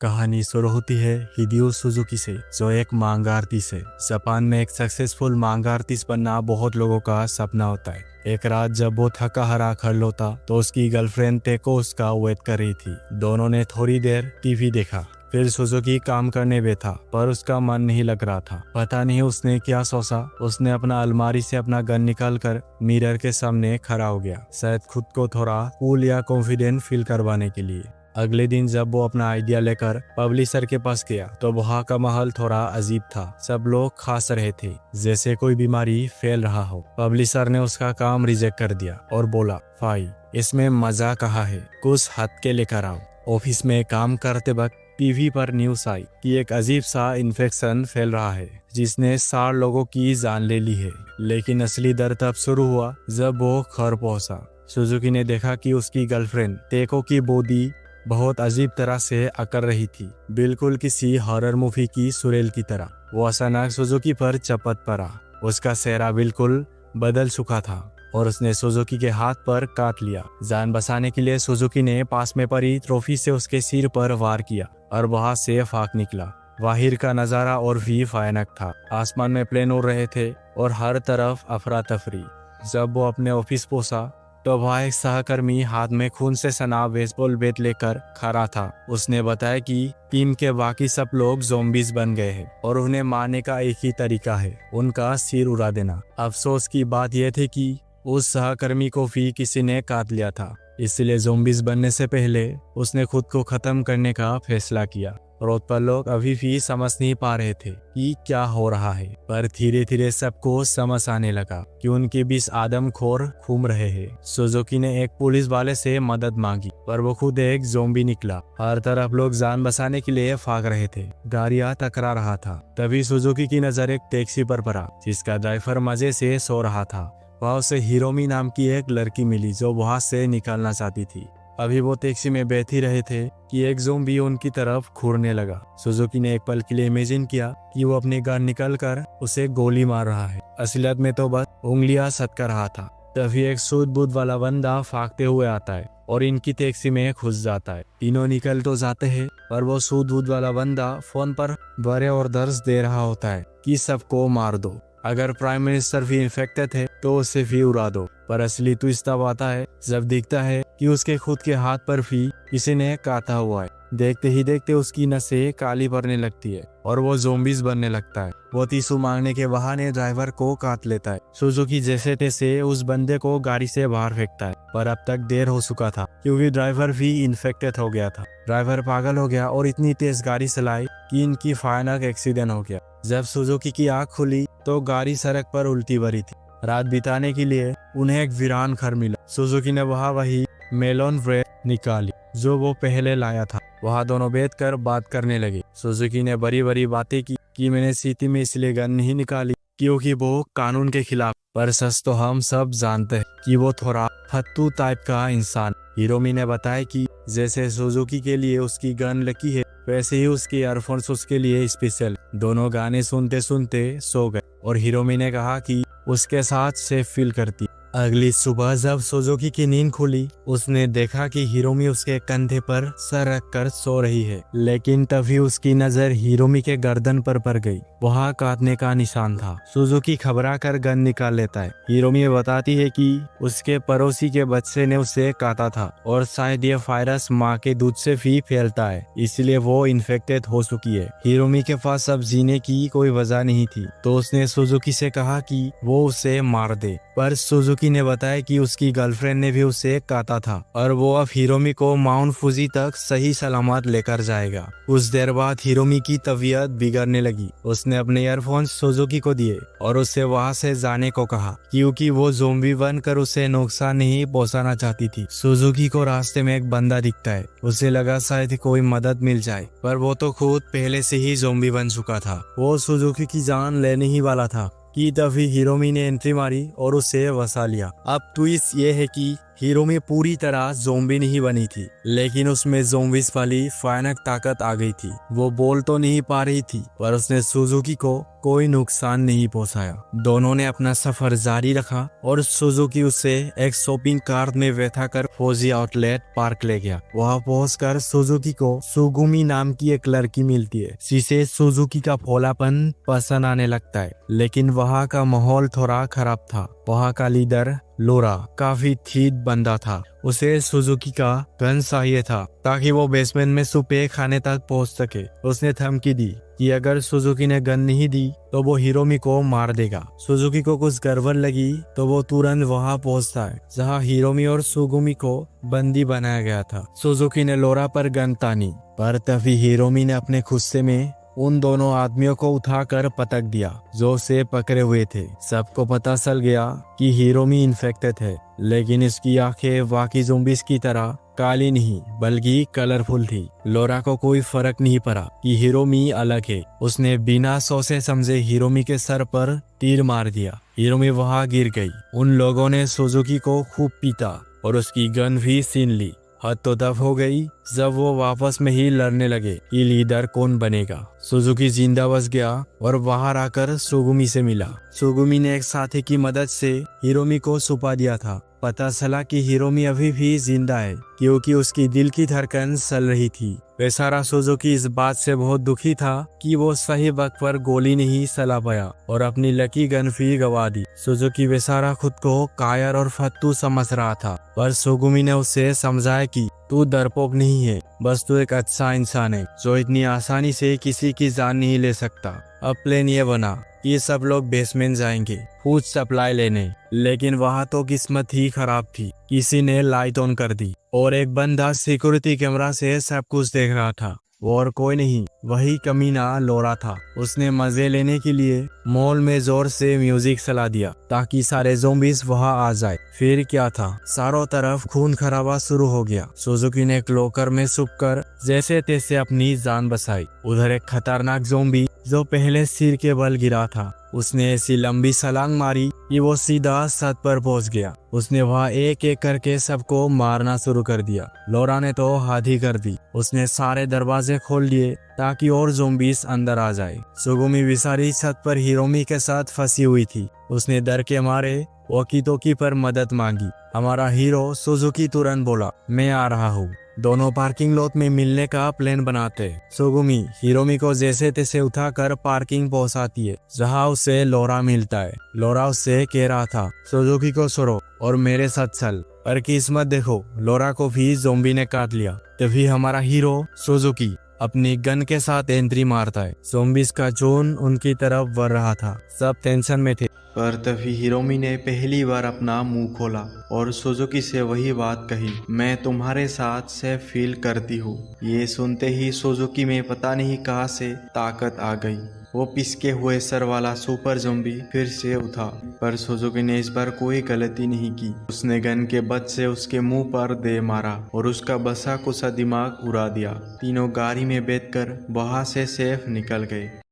कहानी शुरू होती है हिदेयो सुजुकी से, जो एक मांगा आर्टिस्ट से। जापान में एक सक्सेसफुल मांगा आर्टिस्ट बनना बहुत लोगों का सपना होता है। एक रात जब वो थका हारा घर लौटा तो उसकी गर्लफ्रेंड टेको उसका वेट कर रही थी। दोनों ने थोड़ी देर टीवी देखा, फिर सुजुकी काम करने बैठा, पर उसका मन नहीं लग रहा था। पता नहीं उसने क्या सोचा। उसने अपना अलमारी से अपना गन निकाल कर मिरर के सामने खड़ा हो गया, शायद खुद को थोड़ा कूल या कॉन्फिडेंट फील करवाने के लिए। अगले दिन जब वो अपना आइडिया लेकर पब्लिशर के पास गया तो वहाँ का माहौल थोड़ा अजीब था। सब लोग खास रहे थे, जैसे कोई बीमारी फैल रहा हो। पब्लिशर ने उसका काम रिजेक्ट कर दिया और बोला, भाई इसमें मजा कहाँ है, कुछ हद के लेकर आओ। ऑफिस में काम करते वक्त टीवी पर न्यूज आई कि एक अजीब सा इन्फेक्शन फैल रहा है जिसने 4 लोगों की जान ले ली है। लेकिन असली दर्द तब शुरू हुआ जब वो घर पहुंचा। सुजुकी ने देखा कि उसकी गर्लफ्रेंड टेको की बॉडी बहुत अजीब तरह से अकड़ रही थी, बिल्कुल किसी हॉरर मूवी की सुरेल की तरह। वो अचानक सुजुकी पर चपत पड़ा। उसका चेहरा बिल्कुल बदल चुका था और उसने सुजुकी के हाथ पर काट लिया। जान बचाने के लिए सुजुकी ने पास में पड़ी ट्रॉफी से उसके सिर पर वार किया और वहां से आग निकला। बाहर का नजारा और भी भयानक था। आसमान में प्लेन उड़ रहे थे और हर तरफ अफरा तफरी। जब वो अपने ऑफिस पहुंचा तो वहाँ एक सहकर्मी हाथ में खून से सना बेसबॉल बैट लेकर खड़ा था। उसने बताया कि टीम के बाकी सब लोग ज़ॉम्बीज बन गए हैं और उन्हें मारने का एक ही तरीका है, उनका सिर उड़ा देना। अफसोस की बात यह थी कि उस सहकर्मी को भी किसी ने काट लिया था, इसलिए ज़ॉम्बीज बनने से पहले उसने खुद को खत्म करने का फैसला किया। रोड पर लोग अभी भी समझ नहीं पा रहे थे कि क्या हो रहा है, पर धीरे धीरे सबको समझ आने लगा कि उनके बीच आदमखोर घूम रहे हैं। सुजुकी ने एक पुलिस वाले से मदद मांगी, पर वो खुद एक ज़ॉम्बी निकला। हर तरफ लोग जान बचाने के लिए भाग रहे थे। गाड़ियां टकरा रहा था। तभी सुजुकी की नजर एक टैक्सी पर पड़ा जिसका ड्राइवर मजे से सो रहा था। वहाँ उसे हिरोमी नाम की एक लड़की मिली जो वहाँ से निकलना चाहती थी। अभी वो टैक्सी में बैठ ही रहे थे कि एक ज़ॉम्बी उनकी तरफ घूरने लगा। सुजुकी ने एक पल के लिए इमेजिन किया कि वो अपनी गन निकल कर उसे गोली मार रहा है। असलियत में तो बस उंगलियां सटक रहा था। तभी एक सूट-बूट वाला बंदा भागते हुए आता है और इनकी टैक्सी में घुस जाता है। तीनों निकल तो जाते हैं, पर वो सूट-बूट वाला बंदा फोन पर बड़े ऑर्डर्स दे रहा होता है कि सबको मार दो। अगर प्राइम मिनिस्टर भी इन्फेक्टेड है तो उसे भी उड़ा दो। पर असली ट्विस्ट तब आता है जब दिखता है कि उसके खुद के हाथ पर भी किसी ने काटा हुआ है। देखते ही देखते उसकी नसें काली पड़ने लगती है और वो ज़ॉम्बीज बनने लगता है। वो टिश्यू मांगने के बहाने ड्राइवर को काट लेता है। सुजुकी जैसे तैसे उस बंदे को गाड़ी से बाहर फेंकता है, पर अब तक देर हो चुका था क्योंकि ड्राइवर भी इन्फेक्टेड हो गया था। ड्राइवर पागल हो गया और इतनी तेज गाड़ी चलाई कि इनकी भयानक एक्सीडेंट हो गया। जब सुजुकी की आँख खुली तो गाड़ी सड़क पर उल्टी भरी थी। रात बिताने के लिए उन्हें एक वीरान घर मिला। सुजुकी ने वही मेलोन ब्रेड निकाली जो वो पहले लाया था। वहाँ दोनों बैठकर बात करने लगे। सुजुकी ने बड़ी बड़ी बातें की कि मैंने सिटी में इसलिए गन नहीं निकाली क्योंकि वो कानून के खिलाफ, पर सच तो हम सब जानते हैं कि वो थोड़ा फत्तू टाइप का इंसान। हिरोमी ने बताया कि जैसे सुजुकी के लिए उसकी गन लकी है, वैसे ही उसके ईयरफोन्स उसके लिए स्पेशल। दोनों गाने सुनते सुनते सो गए और हिरोमी ने कहा कि उसके साथ सेफ फील करती। अगली सुबह जब सुजुकी की नींद खुली, उसने देखा कि हिरोमी उसके कंधे पर सर रख कर सो रही है। लेकिन तभी उसकी नजर हिरोमी के गर्दन पर पड़ गई। वहाँ काटने का निशान था। सुजुकी घबरा कर गन निकाल लेता है। हिरोमी बताती है कि उसके पड़ोसी के बच्चे ने उसे काटा था और शायद ये वायरस माँ के दूध से भी फैलता है, इसलिए वो इन्फेक्टेड हो चुकी है। हिरोमी के पास अब जीने की कोई वजह नहीं थी, तो उसने सुजुकी से कहा कि वो उसे मार दे। पर सुजुकी ने बताया कि उसकी गर्लफ्रेंड ने भी उसे काटा था और वो अब हिरोमी को माउंट फूजी तक सही सलामत लेकर जाएगा। कुछ देर बाद हिरोमी की तबीयत बिगड़ने लगी। उसने अपने ईयरफोन सुजुकी को दिए और उससे वहां से जाने को कहा क्योंकि वो ज़ॉम्बी बनकर उसे नुकसान नहीं पहुंचाना चाहती थी। सुजुकी को रास्ते में एक बंदा दिखता है। उसे लगा शायद कोई मदद मिल जाए, पर वो तो खुद पहले से ही ज़ॉम्बी बन चुका था। वो सुजुकी की जान लेने ही वाला था कि तभी हिरोमी ने एंट्री मारी और उसे बचा लिया। अब ट्विस्ट ये है कि हिरोमी पूरी तरह ज़ोंबी नहीं बनी थी, लेकिन उसमें ज़ोंबिस वाली भयानक ताकत आ गई थी। वो बोल तो नहीं पा रही थी, पर उसने सुजुकी को कोई नुकसान नहीं पहुंचाया। दोनों ने अपना सफर जारी रखा और सुजुकी उसे एक शॉपिंग कार्ट में बैठाकर फौजी आउटलेट पार्क ले गया। वहां पहुंचकर सुजुकी को सुगुमी नाम की एक लड़की मिलती है, जिसे सुजुकी का भोलापन पसंद आने लगता है। लेकिन वहां का माहौल थोड़ा खराब था। वहां का लीडर लोरा काफी ठीक बंदा था। उसे सुजुकी का गन चाहिए था ताकि वो बेसमेंट में सुपे खाने तक पहुंच सके। उसने धमकी दी कि अगर सुजुकी ने गन नहीं दी तो वो हिरोमी को मार देगा। सुजुकी को कुछ गड़बड़ लगी तो वो तुरंत वहां पहुंचता है जहां हिरोमी और सुगुमी को बंदी बनाया गया था। सुजुकी ने लोरा पर गन तानी, पर तभी हिरोमी ने अपने गुस्से में उन दोनों आदमियों को उठाकर पटक दिया जो उसे पकड़े हुए थे। सबको पता चल गया कि हिरोमी इन्फेक्टेड है, लेकिन इसकी आंखें बाकी ज़ोंबिस की तरह काली नहीं बल्कि कलरफुल थी। लोरा को कोई फर्क नहीं पड़ा कि हिरोमी अलग है। उसने बिना सोचे समझे हिरोमी के सर पर तीर मार दिया। हिरोमी वहां गिर गई। उन लोगों ने सुजुकी को खूब पीटा और उसकी गन भी छीन ली। हद तो तब हो गई जब वो वापस में ही लड़ने लगे कि लीडर कौन बनेगा। सुजुकी जिंदा बच गया और बाहर आकर सुगुमी से मिला। सुगुमी ने एक साथी की मदद से हिरोमी को छुपा दिया था। पता चला कि हिरोमी अभी भी जिंदा है क्योंकि उसकी दिल की धड़कन चल रही थी। बेचारा सुजुकी इस बात से बहुत दुखी था कि वो सही वक्त पर गोली नहीं चला पाया और अपनी लकी गन भी गवा दी। सुजुकी बेचारा खुद को कायर और फत्तू समझ रहा था, पर सुगुमी ने उसे समझाया कि तू डरपोक नहीं है, बस तू एक अच्छा इंसान है जो इतनी आसानी से किसी की जान नहीं ले सकता। अब प्लान ये बना कि सब लोग बेसमेंट जाएंगे फूड सप्लाई लेने, लेकिन वहां तो किस्मत ही खराब थी। किसी ने लाइट ऑन कर दी और एक बंदा सिक्योरिटी कैमरा से सब कुछ देख रहा था। वो और कोई नहीं, वही कमीना लोरा था। उसने मजे लेने के लिए मॉल में जोर से म्यूजिक चला दिया ताकि सारे ज़ोंबिस वहां आ जाए। फिर क्या था, चारों तरफ खून खराबा शुरू हो गया। सुजुकी ने एक लॉकर में छुपकर जैसे तैसे अपनी जान बचाई। उधर एक खतरनाक ज़ोंबी जो पहले सिर के बल गिरा था, उसने ऐसी लंबी छलांग मारी कि वो सीधा छत पर पहुंच गया। उसने वहां एक एक करके सबको मारना शुरू कर दिया। लोरा ने तो हद ही कर दी। उसने सारे दरवाजे खोल दिए ताकि और ज़ोंबिस अंदर आ जाए। सुगुमी बेचारी छत पर हिरोमी के साथ फंसी हुई थी। उसने डर के मारे वॉकी-टॉकी पर मदद मांगी। हमारा हीरो सुजुकी तुरंत बोला, मैं आ रहा हूँ। दोनों पार्किंग लॉट में मिलने का प्लान बनाते। सुगुमी हिरोमी को जैसे तैसे उठाकर पार्किंग पहुंचाती है जहां उसे लोरा मिलता है। लोरा उससे कह रहा था, सुजुकी को छोड़ो और मेरे साथ चल, पर किस्मत देखो, लोरा को भी ज़ोंबी ने काट लिया। तभी हमारा हीरो सुजुकी अपनी गन के साथ एंट्री मारता है। ज़ोंबिस का जोन उनकी तरफ बढ़ रहा था। सब टेंशन में थे, पर तभी हिरोमी ने पहली बार अपना मुंह खोला और सुजुकी से वही बात कही, मैं तुम्हारे साथ सेफ फील करती हूँ। ये सुनते ही सुजुकी में पता नहीं कहाँ से ताकत आ गई। वो पिसके हुए सर वाला सुपर ज़ोंबी फिर से उठा, पर सुजुकी ने इस बार कोई गलती नहीं की। उसने गन के बट से उसके मुंह पर दे मारा और उसका बसा कुसा दिमाग उड़ा दिया। तीनों गाड़ी में बैठकर वहां से सेफ निकल गए।